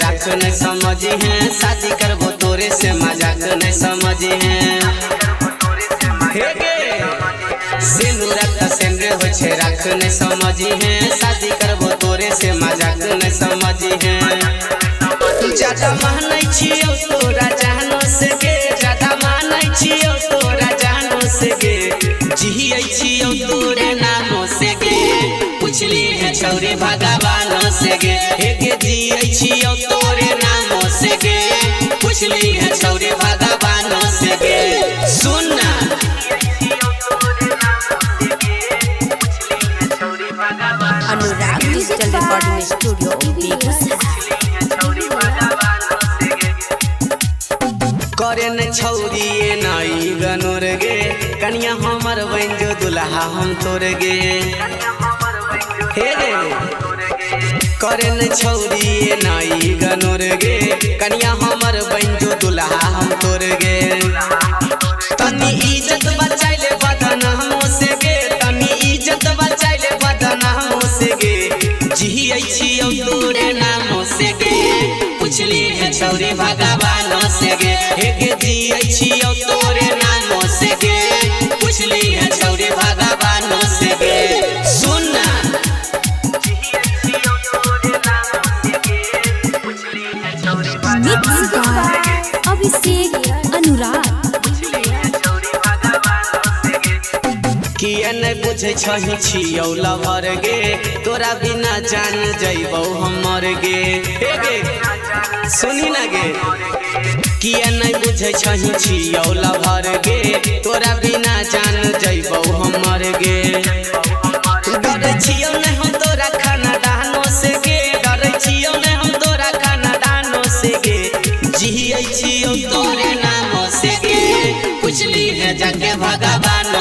राख नहीं समझी है शादी करबो तोरे से मजाक नहीं समझी है राख नहीं समझी है शादी करबो तोरे से मजाक नहीं समझी है ज्यादा मानै छियौ तोरा जानो से गे ज्यादा मानै छियौ तोरा जानो से गे जियै छियौ तोरे नामो से गे पुछली है छौरी भगवान से गे हे गे जियै छियौ तोरे नामो से गे पुछली है छौरी भगवान से गे सुन ना अनुराग डिजिटल रिकॉर्डिंग स्टूडियो करे न छौरी नाई गनोर गे कनिया हमर बन जो दुल्हा हम तोर गे हे गे करे न छौरी नाई गनोर गे कनिया हमर बन जो दुल्हा हम तोर गे तनी इज्जत बचाइले बदन हम से गे तनी इज्जत बचाइले बदन हम से गे जियै छियौ तोरे नाम से गे पुछली है छौरी भगवान से गे हे गे जियै छियौ तोरे नाम से गे पुछली है छौरी भगवान से गे सुन ना मिक्स बाय अभिषेक अनुराग किया नहीं बुझे छही छियौ लवर गे तोरा बिना जान जइबौ हमर गे हे गे सुनी ना गे किया नहीं बुझे छही छियौ लवर गे तोरा बिना जान जइबौ हमर गे डरै छियौ नहीं हम तोरा खाना दानो से गे डरै छियौ नहीं हम तोरा खाना दानो से गे जियै छियौ तोरे नाम से गे पुछली है जाके भगवान